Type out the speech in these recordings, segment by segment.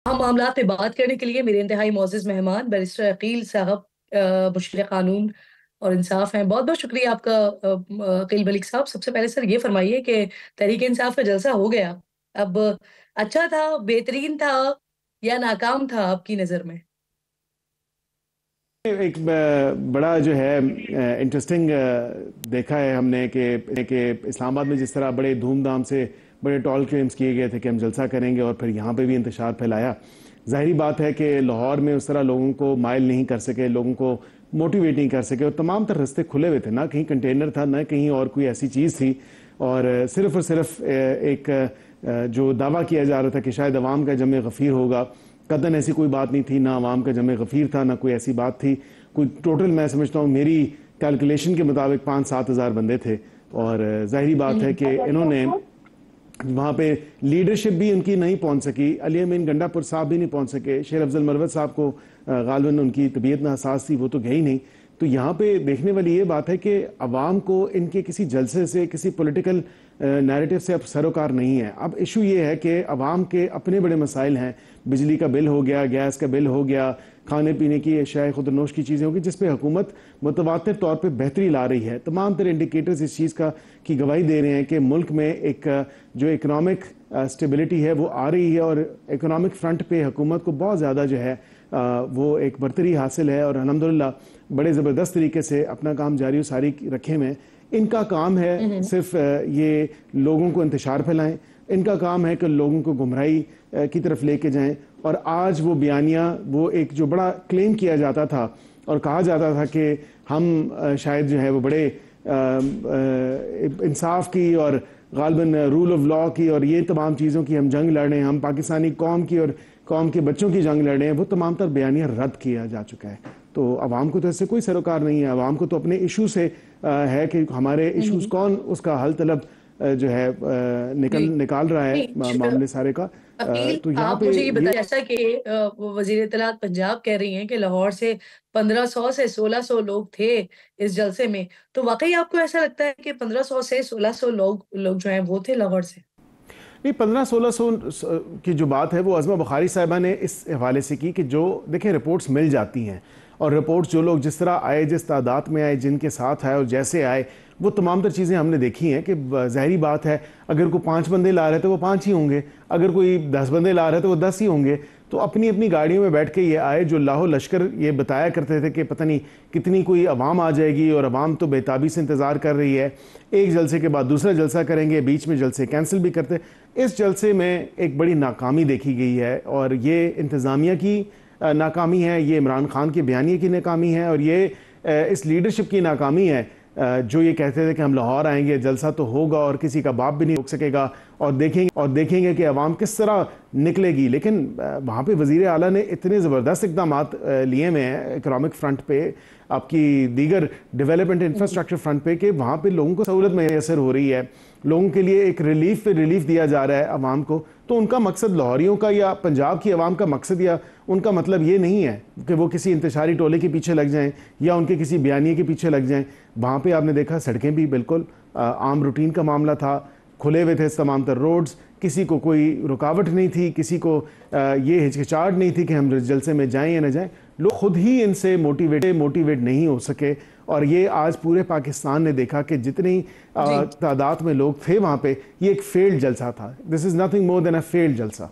मामला पे बात करने के लिए मेरे इंतहाई मोअज़्ज़ज़ मेहमान बैरिस्टर अकील साहब मुशीर कानून और इंसाफ हैं। बहुत-बहुत शुक्रिया आपका अकील मलिक साहब। सबसे पहले सर ये फ़रमाइए कि तहरीक इंसाफ का जलसा हो गया। अब अच्छा था, बेहतरीन था या नाकाम था आपकी नज़र में? एक बड़ा जो है इंटरेस्टिंग देखा है हमने कि इस्लामाबाद में जिस तरह बड़े धूमधाम से बड़े टॉल क्लेम्स किए गए थे कि हम जलसा करेंगे और फिर यहाँ पे भी इंतशार फैलाया। जाहिर बात है कि लाहौर में उस तरह लोगों को माइल नहीं कर सके, लोगों को मोटिवेट नहीं कर सके और तमाम तर रास्ते खुले हुए थे, ना कहीं कंटेनर था ना कहीं और कोई ऐसी चीज़ थी। और सिर्फ एक जो दावा किया जा रहा था कि शायद अवाम का जमे गफ़ीर होगा, कतन ऐसी कोई बात नहीं थी, ना अवाम का जमे गफ़ीर था, ना कोई ऐसी बात थी। कोई टोटल मैं समझता हूँ मेरी कैलकुलेशन के मुताबिक 5-7 हज़ार बंदे थे। और जाहिर बात है कि इन्होंने वहाँ पे लीडरशिप भी उनकी नहीं पहुँच सकी, अली अमीन गंडापुर साहब भी नहीं पहुँच सके, शेर अफजल मरवत साहब को गालिबन उनकी तबीयत नासाज थी, वो तो गए ही नहीं। तो यहाँ पे देखने वाली ये बात है कि अवाम को इनके किसी जलसे से, किसी पॉलिटिकल नैरेटिव से अब सरोकार नहीं है। अब इशू ये है कि अवाम के अपने बड़े मसाइल हैं, बिजली का बिल हो गया, गैस का बिल हो गया, खाने पीने की अशियाए खुदनोश की चीज़ें होगी, जिस पे हुकूमत मुतवातिर तौर पे बेहतरी ला रही है। तमाम तरह इंडिकेटर्स इस चीज़ का की गवाही दे रहे हैं कि मुल्क में एक जो इकनॉमिक स्टेबिलिटी है वो आ रही है और इकनॉमिक फ्रंट पे हुकूमत को बहुत ज़्यादा जो है वो एक बरतरी हासिल है और अल्हम्दुलिल्लाह बड़े ज़बरदस्त तरीके से अपना काम जारी और सारी रखे में। इनका काम है सिर्फ ये लोगों को इंतशार फैलाएं, इनका काम है कि लोगों को गुमराही की तरफ लेके जाएं। और आज वो बयानिया, वो एक जो बड़ा क्लेम किया जाता था और कहा जाता था कि हम शायद जो है वो बड़े इंसाफ की और गालिबन रूल ऑफ लॉ की और ये तमाम चीज़ों की हम जंग लड़ रहे हैं, हम पाकिस्तानी कौम की और कौम के बच्चों की जंग लड़ रहे हैं, वो तमाम तर बयानिया रद्द किया जा चुका है। तो अवाम को तो इससे कोई सरोकार नहीं है। अवाम को तो अपने इशू से है कि हमारे इश्यूज कौन उसका हल तलब जो है निकाल रहा है मामले सारे का। अकील, तो यहाँ आप पे मुझे ये ये बताइए जैसा कि वज़ीर इत्तलात पंजाब कह रही हैं कि लाहौर से 1500 से 1600 लोग थे इस जलसे में, तो वाक़ई आपको ऐसा लगता है कि 1500 से 1600 लोग लोग जो हैं वो थे लाहौर से? नहीं, 1500-1600 की जो बात है वो अज़मा बुखारी साहिबा ने इस हवाले से की कि जो देखिए रिपोर्ट्स मिल जाती हैं और रिपोर्ट्स जो लोग जिस तरह आए, जिस तादाद में आए, जिनके साथ आए और जैसे आए, वो तमाम तर चीज़ें हमने देखी हैं कि ज़ाहिरी बात है अगर कोई 5 बंदे ला रहे हैं तो वो 5 ही होंगे, अगर कोई 10 बंदे ला रहे हैं तो वो 10 ही होंगे। तो अपनी अपनी गाड़ियों में बैठ के ये आए, जो लाहो लश्कर ये बताया करते थे कि पता नहीं कितनी कोई अवाम आ जाएगी और अवाम तो बेताबी से इंतज़ार कर रही है, एक जलसे के बाद दूसरा जलसा करेंगे, बीच में जलसे कैंसिल भी करते। इस जलसे में एक बड़ी नाकामी देखी गई है और ये इंतज़ामिया की नाकामी है, ये इमरान खान के बयानिए की नाकामी है और ये इस लीडरशिप की नाकामी है जो ये कहते थे कि हम लाहौर आएंगे, जलसा तो होगा और किसी का बाप भी नहीं रोक सकेगा और देखेंगे कि अवाम किस तरह निकलेगी। लेकिन वहाँ पे वज़ीर आला ने इतने ज़बरदस्त इक़दाम लिए हुए हैं इकनॉमिक फ्रंट पे, आपकी दीगर डेवलपमेंट इंफ्रास्ट्रक्चर फ्रंट पे, कि वहाँ पे लोगों को सहूलत मैसर हो रही है, लोगों के लिए एक रिलीफ पे रिलीफ दिया जा रहा है अवाम को। तो उनका मकसद लाहौरियों का या पंजाब की अवाम का मकसद या उनका मतलब ये नहीं है कि वो किसी इंतशारी टोले के पीछे लग जाएं या उनके किसी बयानिए के पीछे लग जाएं। वहाँ पे आपने देखा सड़कें भी बिल्कुल आम रूटीन का मामला था, खुले हुए थे तमाम तर रोड्स, किसी को कोई रुकावट नहीं थी, किसी को ये हिचकिचाहट नहीं थी कि हम जलसे में जाएं या न जाएं। लोग खुद ही इनसे मोटिवेट नहीं हो सके और ये आज पूरे पाकिस्तान ने देखा कि जितनी तादाद में लोग थे वहाँ पे, ये एक फेल्ड जलसा था। This is nothing more than a failed जलसा।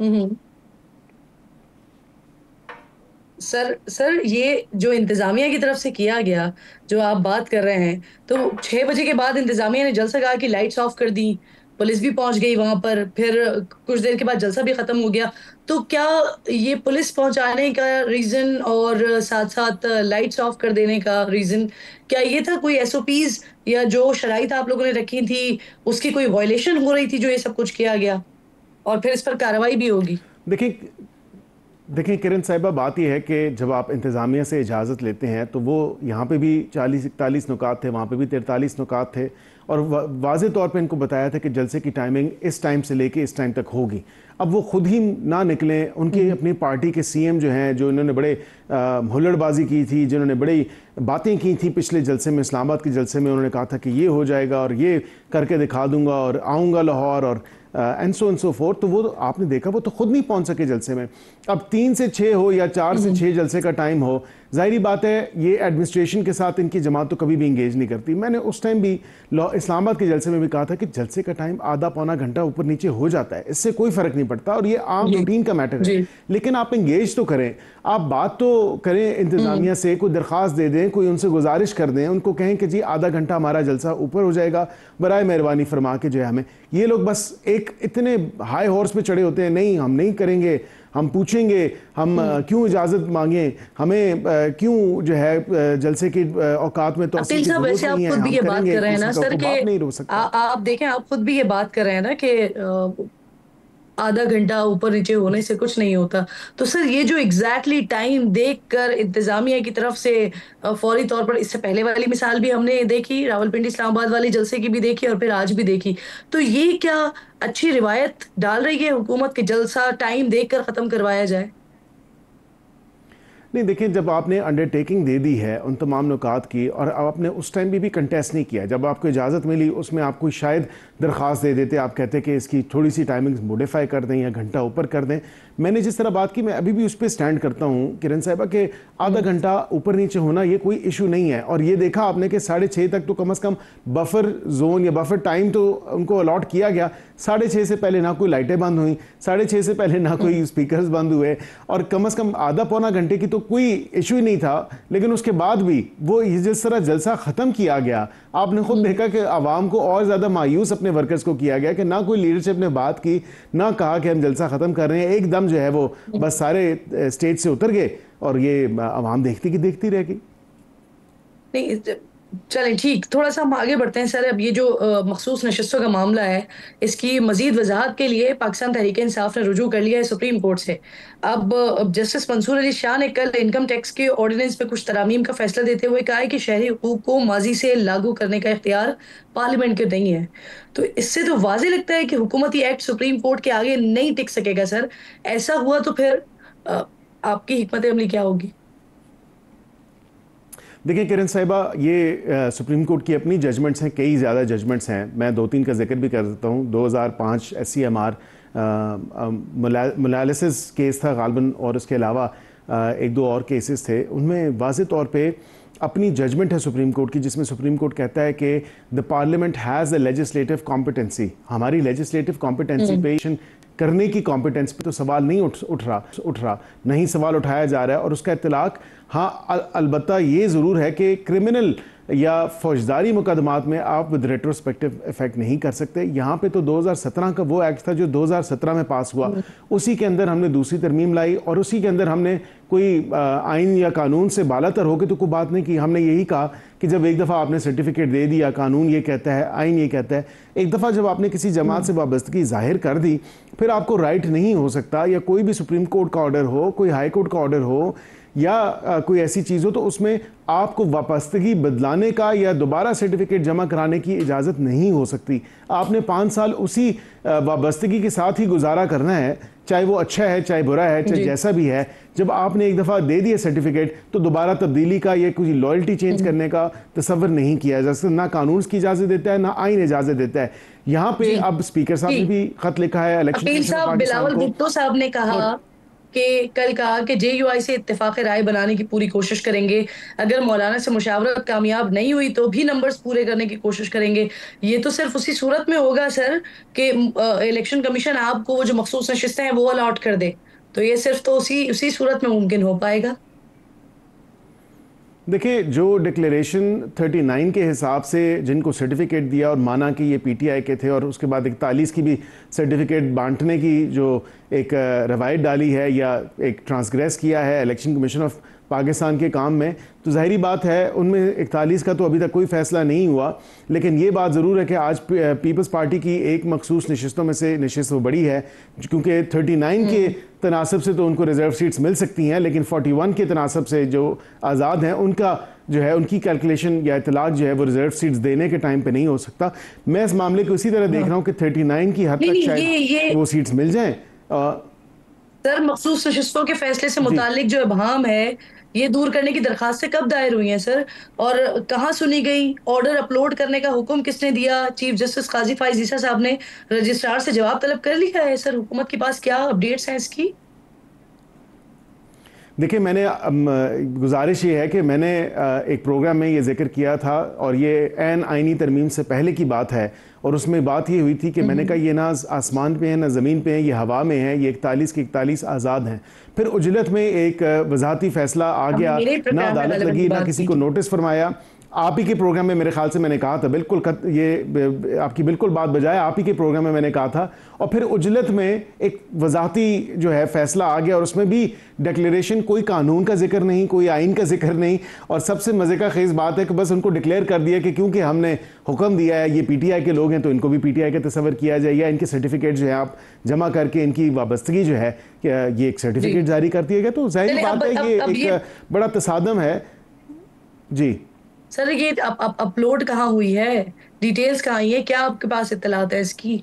सर ये जो इंतज़ामिया की तरफ से किया गया, जो आप बात कर रहे हैं, तो 6 बजे के बाद इंतज़ामिया ने जलसा कहा कि लाइट्स ऑफ कर दी, पुलिस भी पहुँच गई वहाँ पर, फिर कुछ देर के बाद जलसा भी ख़त्म हो गया। तो क्या ये पुलिस पहुँचाने का रीज़न और साथ-साथ लाइट्स ऑफ कर देने का रीज़न, क्या ये था कोई एसओपीज़ या जो शराइत आप लोगों ने रखी थी, उसकी कोई वायलेशन हो रही थी जो ये सब कुछ किया गया? और फिर इस पर कार्रवाई भी होगी? देखिए देखिए किरण साहिबा, बात यह है कि जब आप इंतज़ामिया से इजाज़त लेते हैं तो वो यहाँ पे भी 40-41 नुकात थे, वहाँ पे भी 43 नुकात थे और वाज़े तौर पे इनको बताया था कि जलसे की टाइमिंग इस टाइम से लेके इस टाइम तक होगी। अब वो खुद ही ना निकलें, उनके अपनी पार्टी के सीएम जो हैं, जो इन्होंने बड़े हुल्लड़बाजी की थी, जिन्होंने बड़ी बातें की थी पिछले जलसे में, इस्लामाबाद के जलसे में उन्होंने कहा था कि ये हो जाएगा और ये करके दिखा दूंगा और आऊँगा लाहौर और एंड सो फोर्थ। तो वो आपने देखा वो तो खुद नहीं पहुंच सके जलसे में। अब 3 से 6 हो या 4 से 6 जलसे का टाइम हो, जाहिर बात है ये एडमिनिस्ट्रेशन के साथ इनकी जमात तो कभी भी इंगेज नहीं करती। मैंने उस टाइम भी इस्लामाबाद के जलसे में भी कहा था कि जलसे का टाइम आधा पौना घंटा ऊपर नीचे हो जाता है, इससे कोई फर्क नहीं पड़ता और ये आम रूटीन का मैटर है, लेकिन आप इंगेज तो करें, आप बात तो करें इंतजामिया से, कोई दरख्वास्त दे दें, कोई उनसे गुजारिश कर दें, उनको कहें कि जी आधा घंटा हमारा जलसा ऊपर हो जाएगा, बराए मेहरबानी फरमा के जो है हमें। ये लोग बस एक इतने हाई हॉर्स पे चढ़े होते हैं, नहीं हम नहीं करेंगे, हम पूछेंगे, हम क्यों इजाज़त मांगे, हमें क्यों जो है जलसे की औकात में तौसीक़ की ज़रूरत नहीं है, आप खुद भी ये बात कर रहे हैं ना सर कि नहीं रोक सकता। आप देखें, आप खुद भी ये बात कर रहे हैं ना कि आधा घंटा ऊपर नीचे होने से कुछ नहीं होता। तो सर ये जो एग्जैक्टली टाइम देखकर इंतजामिया की तरफ से फौरी तौर पर, इससे पहले वाली मिसाल भी हमने देखी, रावलपिंडी इस्लामाबाद वाली जलसे की भी देखी और फिर आज भी देखी, तो ये क्या अच्छी रिवायत डाल रही है हुकूमत के जलसा टाइम देखकर खत्म करवाया जाए? नहीं देखिए, जब आपने अंडरटेकिंग दे दी है उन तमाम नुकात की और आपने उस टाइम भी कंटेस्ट नहीं किया, जब आपको इजाज़त मिली उसमें आप कोई शायद दरख्वास्त दे देते, आप कहते कि इसकी थोड़ी सी टाइमिंग्स मॉडिफाई कर दें या घंटा ऊपर कर दें। मैंने जिस तरह बात की मैं अभी भी उस पर स्टैंड करता हूँ किरण साहिबा के आधा घंटा ऊपर नीचे होना ये कोई इशू नहीं है। और ये देखा आपने कि 6:30 तक तो कम से कम बफर जोन या बफर टाइम तो उनको अलॉट किया गया। 6:30 से पहले ना कोई लाइटें बंद हुई, 6:30 से पहले ना कोई स्पीकर्स बंद हुए, और कम से कम आधा पौना घंटे की तो कोई इशू ही नहीं था। लेकिन उसके बाद भी वो जिस तरह जलसा ख़त्म किया गया, आपने खुद देखा कि आवाम को और ज़्यादा मायूस अपने वर्कर्स को किया गया कि ना कोई लीडरशिप ने बात की, ना कहा कि हम जलसा ख़त्म कर रहे हैं। एकदम जो है वो बस सारे स्टेज से उतर गए और ये आवाम देखती की देखती रह गई। नहीं, चलें ठीक, थोड़ा-सा हम आगे बढ़ते हैं सर। अब ये जो मखसूस नशस्तों का मामला है, इसकी मज़ीद वज़ाहत के लिए पाकिस्तान तहरीक-ए-इंसाफ ने रुजू कर लिया है सुप्रीम कोर्ट से। अब जस्टिस मंसूर अली शाह ने कल इनकम टैक्स के ऑर्डिनेंस पे कुछ तरामीम का फैसला देते हुए कहा है कि शहरी हुकूक को माज़ी से लागू करने का इख्तियार पार्लियामेंट के नहीं है। तो इससे तो वाज़ेह लगता है कि हुकूमती एक्ट सुप्रीम कोर्ट के आगे नहीं टिक सकेगा सर। ऐसा हुआ तो फिर अ, आपकी हिकमत अमली क्या होगी? देखिए किरण साहिबा, ये सुप्रीम कोर्ट की अपनी जजमेंट्स हैं, कई ज़्यादा जजमेंट्स हैं। मैं 2-3 का जिक्र भी कर देता हूँ। 2005 SCMR मुलालिसिस केस था गालबन, और उसके अलावा 1-2 और केसेस थे। उनमें वाज़ेह तौर पे अपनी जजमेंट है सुप्रीम कोर्ट की, जिसमें सुप्रीम कोर्ट कहता है कि the parliament has a legislative competency. हमारी लेजिस्लेटिव कॉम्पिटेंसी पे करने की कॉम्पिटेंस पे तो सवाल नहीं उठ रहा, नहीं सवाल उठाया जा रहा है। और उसका इतलाक, हाँ अलबत्ता ये ज़रूर है कि क्रिमिनल या फौजदारी मुकदमात में आप विद रेट्रोस्पेक्टिव इफेक्ट नहीं कर सकते। यहाँ पे तो 2017 का वो एक्ट था जो 2017 में पास हुआ, उसी के अंदर हमने दूसरी तरमीम लाई और उसी के अंदर हमने कोई आइन या कानून से बालातर होकर तो कोई बात नहीं की। हमने यही कहा कि जब एक दफ़ा आपने सर्टिफिकेट दे दिया, कानून ये कहता है, आइन ये कहता है, एक दफ़ा जब आपने किसी जमात से वाबस्तगी जाहिर कर दी, फिर आपको राइट नहीं हो सकता, या कोई भी सुप्रीम कोर्ट का ऑर्डर हो, कोई हाई कोर्ट का ऑर्डर हो, या कोई ऐसी चीज़ हो, तो उसमें आपको वापस्तगी बदलाने का या दोबारा सर्टिफिकेट जमा कराने की इजाज़त नहीं हो सकती। आपने 5 साल उसी वाबस्तगी के साथ ही गुजारा करना है, चाहे वो अच्छा है, चाहे बुरा है, चाहे जैसा भी है। जब आपने एक दफ़ा दे दिया सर्टिफिकेट, तो दोबारा तब्दीली का या कोई लॉयल्टी चेंज करने का तसव्वुर नहीं किया जा सकता। ना कानून की इजाज़त देता है, ना आइन इजाज़त देता है। यहाँ पे अब स्पीकर साहब ने भी खत लिखा है इलेक्शन बिलावल भुट्टो साहब ने कहा कि कल कहा कि JUI से इत्तेफाक राय बनाने की पूरी कोशिश करेंगे। अगर मौलाना से मुशावरत कामयाब नहीं हुई तो भी नंबर्स पूरे करने की कोशिश करेंगे। ये तो सिर्फ उसी सूरत में होगा सर कि इलेक्शन कमीशन आपको वो जो मखसूस नशिस्तें हैं वो अलॉट कर दे। तो ये सिर्फ तो उसी उसी सूरत में मुमकिन हो पाएगा। देखिए, जो डिक्लेरेशन 39 के हिसाब से जिनको सर्टिफिकेट दिया और माना कि ये PTI के थे, और उसके बाद 41 की भी सर्टिफिकेट बांटने की जो एक रवायत डाली है या एक ट्रांसग्रेस किया है इलेक्शन कमीशन ऑफ पाकिस्तान के काम में, तो ज़ाहिरी बात है उनमें 41 का तो अभी तक कोई फ़ैसला नहीं हुआ। लेकिन ये बात ज़रूर है कि आज पीपल्स पार्टी की एक मखसूस नशिस्तों में से नशिस्त वो बड़ी है, क्योंकि 39 के तनासब से तो उनको रिज़र्व सीट्स मिल सकती हैं, लेकिन 41 के तनासब से जो आज़ाद हैं उनका जो है उनकी कैलकुलेशन या इतलाक जो है वो रिजर्व सीट्स देने के टाइम पे नहीं हो सकता। मैं इस मामले को इसी तरह देख रहा हूँ कि 39 की हद तक शायद वो सीट्स मिल जाएं। सर, मखसूस नशिस्तों के फैसले से जी। मुतालिक जो इबहम है, ये दूर करने की दरखास्तें कब दायर हुई हैं सर? और कहाँ सुनी गई? ऑर्डर अपलोड करने का हुक्म किसने दिया? चीफ जस्टिस काज़ी फ़ाइज़ ईसा साहब ने रजिस्ट्रार से जवाब तलब कर लिया है सर? हुकूमत के पास क्या अपडेट्स हैं इसकी? देखिए, मैंने गुजारिश ये है कि मैंने एक प्रोग्राम में ये जिक्र किया था और ये ऐन आइनी तरमीम से पहले की बात है और उसमें बात ये हुई थी कि हुँ, मैंने हुँ। कहा ये ना आसमान पे है ना ज़मीन पे है, ये हवा में है, ये 41 के 41 आज़ाद हैं। फिर उजलत में एक वजाहती फ़ैसला आ हमने गया, मेरे ही ना प्रोग्राम में अदालत गालिबन ये लगी ना बात किसी की को थी। नोटिस फरमाया। आप ही के प्रोग्राम में मेरे ख्याल से मैंने कहा था, बिल्कुल ये आपकी बिल्कुल बात बजाय, आप ही के प्रोग्राम में मैंने कहा था। और फिर उजलत में एक वजाती जो है फैसला आ गया और उसमें भी डिक्लेरेशन, कोई कानून का जिक्र नहीं, कोई आइन का जिक्र नहीं। और सबसे मज़े का खेज बात है कि बस उनको डिक्लेयर कर दिया कि क्योंकि हमने हुक्म दिया है, ये पीटीआई के लोग हैं तो इनको भी पीटीआई का तस्वर किया जाए, या इनके सर्टिफिकेट जो है आप जमा करके इनकी वाबस्तगी जो है ये एक जी। सर्टिफिकेट जारी कर दिया गया। तो जाहिर चलिए बात है ये अब ये एक बड़ा तसादम है। जी। सर, ये अपलोड कहाँ हुई है? डिटेल्स कहाँ आई है? क्या आपके पास इत्तलात है इसकी?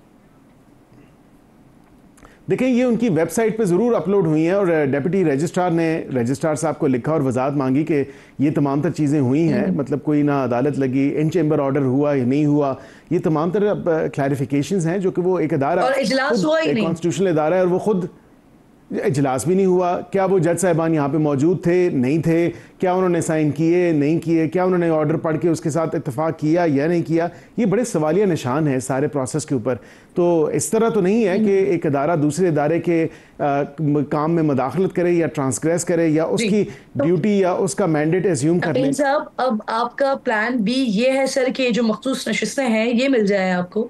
देखिए, ये उनकी वेबसाइट पे ज़रूर अपलोड हुई हैं और डेप्यूटी रजिस्ट्रार ने रजिस्ट्रार साहब को लिखा और वजाहत मांगी कि ये तमाम तर चीज़ें हुई हुँ, हैं, हुँ। मतलब कोई ना अदालत लगी, इन चेंबर ऑर्डर हुआ या नहीं हुआ, ये तमाम तर क्लैरिफिकेशंस हैं जो कि वो एक अदारा और इजलास खुद हुआ ही एक नहीं। कॉन्स्टिट्यूशनल अदारा है और वो खुद इजलास भी नहीं हुआ। क्या वो जज साहिबान यहाँ पे मौजूद थे, नहीं थे? क्या उन्होंने साइन किए, नहीं किए? क्या उन्होंने ऑर्डर पढ़ के उसके साथ इत्तेफाक किया या नहीं किया? ये बड़े सवालिया निशान है सारे प्रोसेस के ऊपर। तो इस तरह तो नहीं है कि एक अदारा दूसरे अदारे के काम में मदाखलत करे या ट्रांसग्रेस करे या जी। उसकी तो ड्यूटी या उसका मैंडेट एज्यूम कर अकील ले। साहब, अब आपका प्लान बी ये है सर कि जो मखसूस नशिस्तें हैं, ये मिल जाएँ आपको?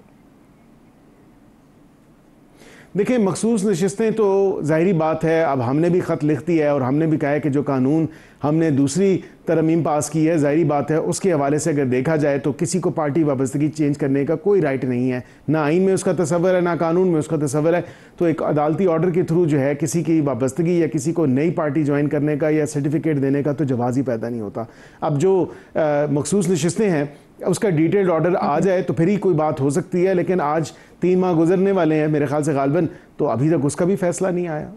देखिए, मखसूस नशिस्तें तो ज़ाहिरी बात है, अब हमने भी ख़त लिख दिया है और हमने भी कहा है कि जो कानून हमने दूसरी तरमीम पास की है, ज़ाहिरी बात है उसके हवाले से अगर देखा जाए तो किसी को पार्टी वाबस्तगी चेंज करने का कोई राइट नहीं है, ना आइन में उसका तसव्वुर है, ना कानून में उसका तसव्वुर है। तो एक अदालती ऑर्डर के थ्रू जो है किसी की वाबस्तगी या किसी को नई पार्टी ज्वाइन करने का या सर्टिफिकेट देने का तो जवाज़ ही पैदा नहीं होता। अब जो मखसूस नशिस्तें हैं उसका डिटेल्ड ऑर्डर आ जाए तो फिर ही कोई बात हो सकती है, लेकिन आज 3 माह गुजरने वाले हैं मेरे ख्याल से गालबन, तो अभी तक उसका भी फैसला नहीं आया।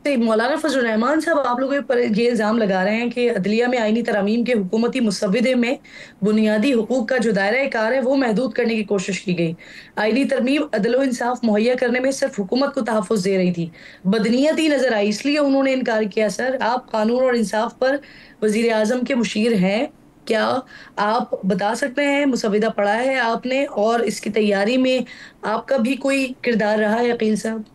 तो मौलाना फजल रहमान साहब, आप लोगों पर ये इल्ज़ाम लगा रहे हैं कि अदलिया में आईनी तरमीम के हुकूमती मुसव्विदे में बुनियादी हुकूक का जो दायरा-ए-कार है, वो महदूद करने की कोशिश की गई। आईनी तरमीम अदल-ओ-इंसाफ मुहैया करने में सिर्फ़ हुकूमत को तहफ़्फ़ुज़ दे रही थी। बदनीयत ही नज़र आई, इसलिए उन्होंने इनकार किया। सर, आप कानून और इंसाफ पर वज़ीर-ए-आज़म के मुशीर हैं। क्या आप बता सकते हैं, मुसव्विदा पढ़ा है आपने और इसकी तैयारी में आपका भी कोई किरदार रहा है अकील साहब?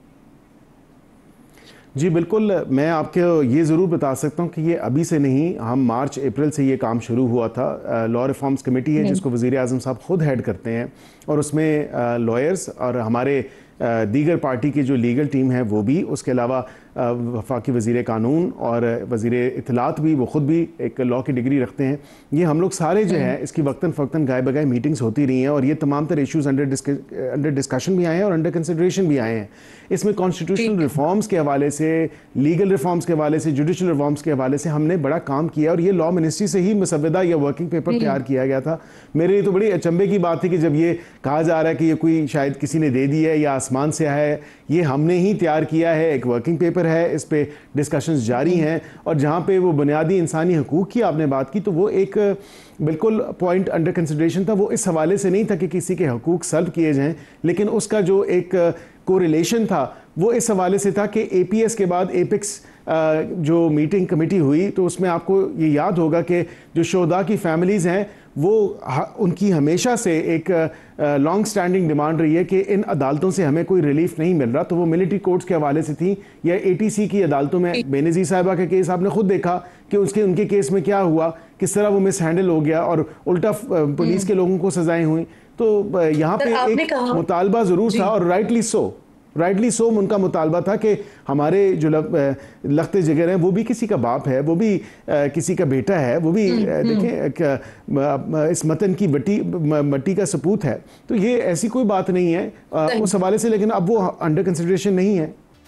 जी बिल्कुल, मैं आपको ये ज़रूर बता सकता हूँ कि ये अभी से नहीं, हम मार्च अप्रैल से ये काम शुरू हुआ था। लॉ रिफॉर्म्स कमेटी है जिसको वज़ीर आज़म साहब खुद हेड करते हैं और उसमें लॉयर्स और हमारे दीगर पार्टी की जो लीगल टीम है वो भी, उसके अलावा वफाकी वज़ीर कानून और वज़ीर इत्तलात भी, वो ख़ुद भी एक लॉ की डिग्री रखते हैं। ये हम लोग सारे जो हैं इसकी वक्तन फ़क्तन गाए बगाए मीटिंग्स होती रही हैं और ये तमाम तर इशूज़ अंडर डिस्कशन भी आए हैं और अंडर कंसिडरेशन भी आए हैं। इसमें कॉन्स्टिट्यूशनल रिफॉर्म्स के हवाले से, लीगल रिफॉर्म्स के हवाले से, जुडिशल रिफॉर्म्स के हवाले से हमने बड़ा काम किया और ये लॉ मिनिस्ट्री से ही मुसव्वदा या वर्किंग पेपर तैयार किया गया था। मेरे लिए तो बड़ी अचंभे की बात थी कि जब ये कहा जा रहा है कि ये कोई शायद किसी ने दे दी है या आसमान से आया है, ये हमने ही तैयार किया है, एक वर्किंग पेपर है, इस पे डिस्कशंस जारी हैं और जहाँ पे वो बुनियादी इंसानी हकूक़ की आपने बात की तो वो एक बिल्कुल पॉइंट अंडर कंसिडरेशन था। वो इस हवाले से नहीं था कि किसी के हकूक़ सल्ब किए जाएं, लेकिन उसका जो एक कोरिलेशन था वो इस हवाले से था कि एपीएस के बाद एपिक्स जो मीटिंग कमेटी हुई तो उसमें आपको ये याद होगा कि जो शोहदा की फैमिलीज़ हैं वो उनकी हमेशा से एक लॉन्ग स्टैंडिंग डिमांड रही है कि इन अदालतों से हमें कोई रिलीफ नहीं मिल रहा, तो वो मिलिट्री कोर्ट्स के हवाले से थी या एटीसी की अदालतों में। बेनज़ीर साहिबा के केस आपने खुद देखा कि उनके केस में क्या हुआ, किस तरह वो मिस हैंडल हो गया और उल्टा पुलिस के लोगों को सजाएं हुई। तो यहाँ पे एक मुतालबा ज़रूर था और राइटली सो उनका मुतालबा था कि हमारे जो लखते जिगर हैं वो भी किसी का बाप है, वो भी किसी का बेटा है, वो भी देखें इस मतन की मट्टी का सपूत है। तो ये ऐसी कोई बात नहीं है उस हवाले से, लेकिन अब वो अंडर कंसिडरेशन नहीं है।